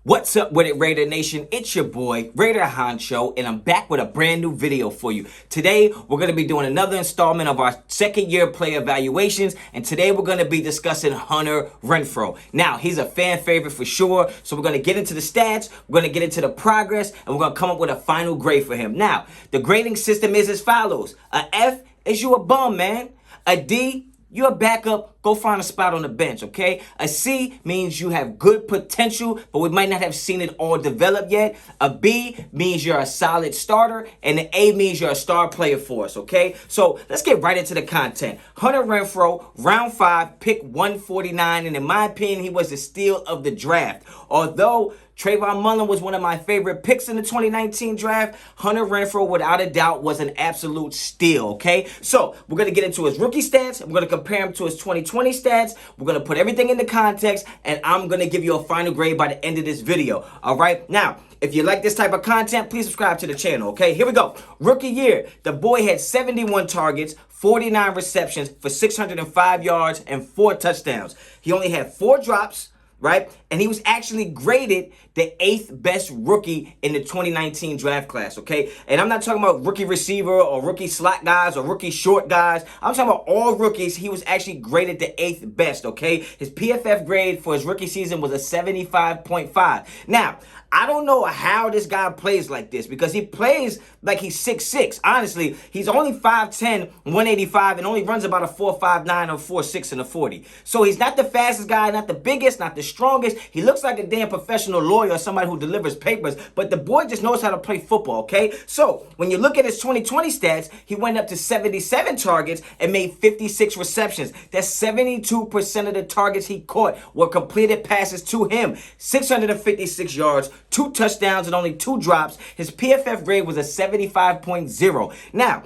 What's up with it, Raider Nation? It's your boy, Raider Honcho, and I'm back with a brand new video for you. Today, we're going to be doing another installment of our second year player evaluations, and today we're going to be discussing Hunter Renfrow. Now, he's a fan favorite for sure, so we're going to get into the stats, we're going to get into the progress, and we're going to come up with a final grade for him. Now, the grading system is as follows. A F is you a bum, man. A D, you're a backup, go find a spot on the bench, okay? A C means you have good potential, but we might not have seen it all develop yet. A B means you're a solid starter, and an A means you're a star player for us, okay? So let's get right into the content. Hunter Renfrow, round 5, pick 149, and in my opinion, he was the steal of the draft. Although Trayvon Mullen was one of my favorite picks in the 2019 draft, Hunter Renfrow, without a doubt, was an absolute steal, okay? So, we're going to get into his rookie stats. We're going to compare him to his 2020 stats. We're going to put everything into context, and I'm going to give you a final grade by the end of this video, all right? Now, if you like this type of content, please subscribe to the channel, okay? Here we go. Rookie year, the boy had 71 targets, 49 receptions for 605 yards and 4 touchdowns. He only had 4 drops, right? And he was actually graded the 8th best rookie in the 2019 draft class, okay? And I'm not talking about rookie receiver or rookie slot guys or rookie short guys. I'm talking about all rookies. He was actually graded the 8th best, okay? His PFF grade for his rookie season was a 75.5. Now, I don't know how this guy plays like this because he plays like he's 6'6". Honestly, he's only 5'10", 185, and only runs about a 4.59 or 4.6 in the 40. So he's not the fastest guy, not the biggest, not the strongest. He looks like a damn professional lawyer or somebody who delivers papers, but the boy just knows how to play football, okay? So when you look at his 2020 stats, he went up to 77 targets and made 56 receptions. That's 72% of the targets he caught were completed passes to him. 656 yards, 2 touchdowns, and only 2 drops. His PFF grade was a 75.0. Now,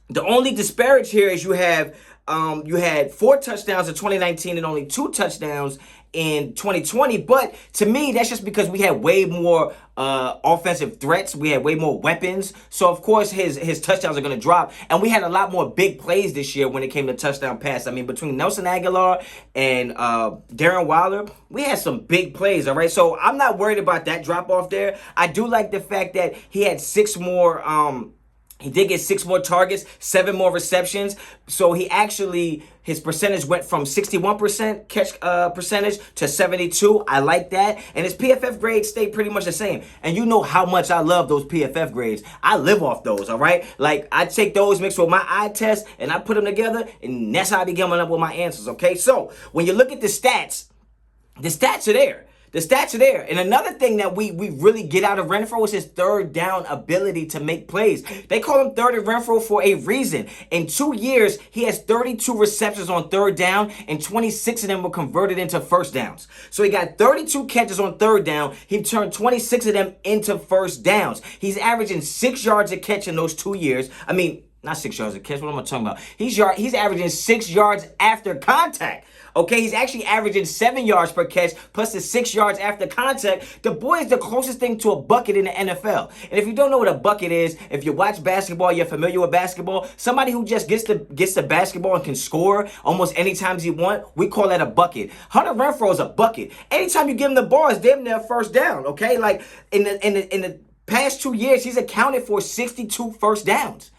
the only disparage here is you had 4 touchdowns in 2019 and only 2 touchdowns in 2020. But to me, that's just because we had way more offensive threats. We had way more weapons. So, of course, his touchdowns are going to drop. And we had a lot more big plays this year when it came to touchdown pass. I mean, between Nelson Aguilar and Darren Waller, we had some big plays, all right? So, I'm not worried about that drop-off there. I do like the fact that he had 6 more... He did get 6 more targets, 7 more receptions. So his percentage went from 61% catch percentage to 72. I like that. And his PFF grades stayed pretty much the same. And you know how much I love those PFF grades. I live off those, all right? Like, I take those mixed with my eye test, and I put them together, and that's how I be coming up with my answers, okay? So, when you look at the stats are there. The stats are there. And another thing that we really get out of Renfrow is his third down ability to make plays. They call him third and Renfrow for a reason. In 2 years, he has 32 receptions on third down, and 26 of them were converted into first downs. So he got 32 catches on third down. He turned 26 of them into first downs. He's averaging 6 yards a catch in those 2 years. I mean, not 6 yards a catch. What am I talking about? He's averaging 6 yards after contact. Okay, he's actually averaging 7 yards per catch plus the 6 yards after contact. The boy is the closest thing to a bucket in the NFL. And if you don't know what a bucket is, if you watch basketball, you're familiar with basketball, somebody who just gets the basketball and can score almost any time he wants, we call that a bucket. Hunter Renfrow is a bucket. Anytime you give him the ball, it's damn near first down, okay? Like, in the past 2 years, he's accounted for 62 first downs.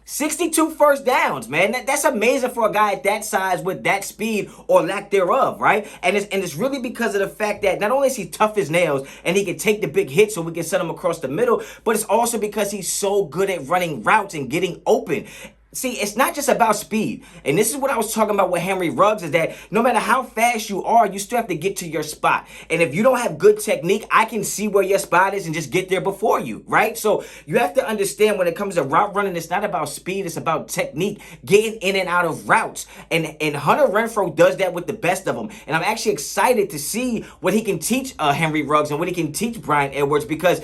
62 first downs, man. That's amazing for a guy at that size with that speed or lack thereof, right? And it's really because of the fact that not only is he tough as nails and he can take the big hits so we can send him across the middle, but it's also because he's so good at running routes and getting open. See, it's not just about speed. And this is what I was talking about with Henry Ruggs, is that no matter how fast you are, you still have to get to your spot. And if you don't have good technique, I can see where your spot is and just get there before you, right? So you have to understand when it comes to route running, it's not about speed, it's about technique, getting in and out of routes. And Hunter Renfrow does that with the best of them. And I'm actually excited to see what he can teach Henry Ruggs and what he can teach Brian Edwards, because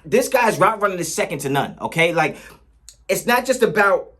this guy's route running is second to none, okay? Like, it's not just about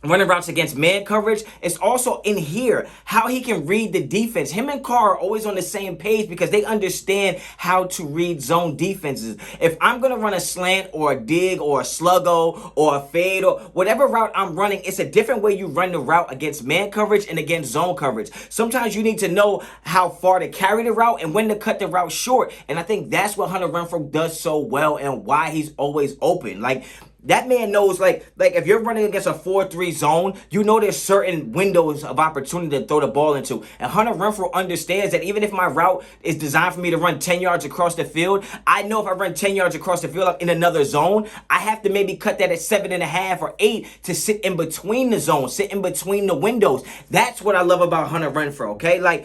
running routes against man coverage. It's also in here how he can read the defense. Him and Carr are always on the same page because they understand how to read zone defenses. If I'm going to run a slant or a dig or a sluggo or a fade or whatever route I'm running, it's a different way you run the route against man coverage and against zone coverage. Sometimes you need to know how far to carry the route and when to cut the route short. And I think that's what Hunter Renfrow does so well and why he's always open. Like, that man knows, like if you're running against a 4-3 zone, you know there's certain windows of opportunity to throw the ball into. And Hunter Renfrow understands that even if my route is designed for me to run 10 yards across the field, I know if I run 10 yards across the field in another zone, I have to maybe cut that at 7.5 or 8 to sit in between the zones, sit in between the windows. That's what I love about Hunter Renfrow, okay? Like,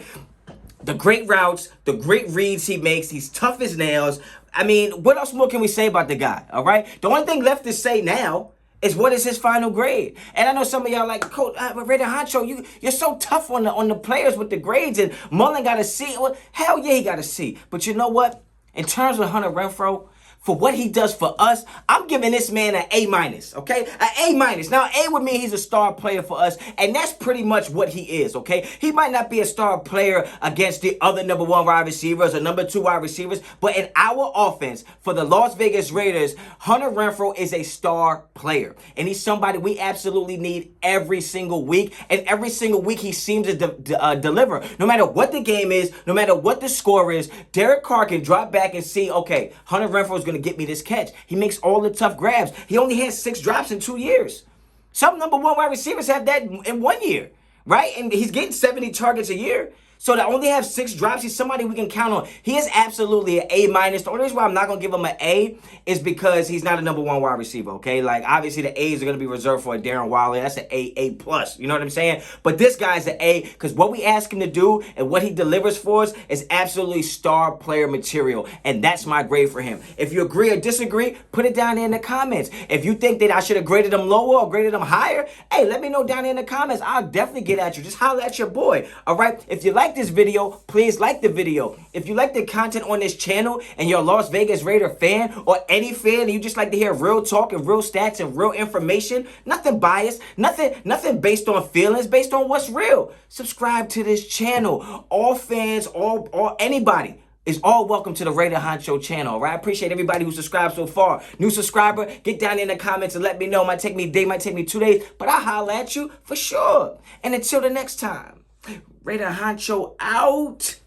the great routes, the great reads he makes, he's tough as nails. I mean, what else more can we say about the guy, all right? The only thing left to say now is what is his final grade. And I know some of y'all like, Coach, Raider Honcho, you're so tough on the players with the grades, and Mullen got a C. Well, hell yeah, he got a C. But you know what? In terms of Hunter Renfrow, for what he does for us, I'm giving this man an A-, okay? An A-. Now, A would mean he's a star player for us, and that's pretty much what he is, okay? He might not be a star player against the other number 1 wide receivers or number 2 wide receivers, but in our offense, for the Las Vegas Raiders, Hunter Renfrow is a star player, and he's somebody we absolutely need every single week, and every single week he seems to deliver. No matter what the game is, no matter what the score is, Derek Carr can drop back and see, okay, Hunter Renfrow is going to get me this catch. He makes all the tough grabs. He only has 6 drops in 2 years. Some number 1 wide receivers have that in 1 year, right? And he's getting 70 targets a year. So to only have 6 drops, he's somebody we can count on. He is absolutely an A-. The only reason why I'm not going to give him an A is because he's not a number 1 wide receiver, okay? Like, obviously, the A's are going to be reserved for a Darren Waller. That's an A+. You know what I'm saying? But this guy's an A because what we ask him to do and what he delivers for us is absolutely star player material. And that's my grade for him. If you agree or disagree, put it down there in the comments. If you think that I should have graded him lower or graded him higher, hey, let me know down there in the comments. I'll definitely get at you. Just holler at your boy, all right? If you like this video, please like the video. If you like the content on this channel and you're a Las Vegas Raider fan or any fan and you just like to hear real talk and real stats and real information, nothing biased, nothing based on feelings, based on what's real, subscribe to this channel. All fans, all anybody is all welcome to the Raider Honcho channel, right? I appreciate everybody who subscribed so far. New subscriber, get down there in the comments and let me know. Might take me a day, might take me 2 days, but I'll holler at you for sure. And until the next time, Raider Honcho out.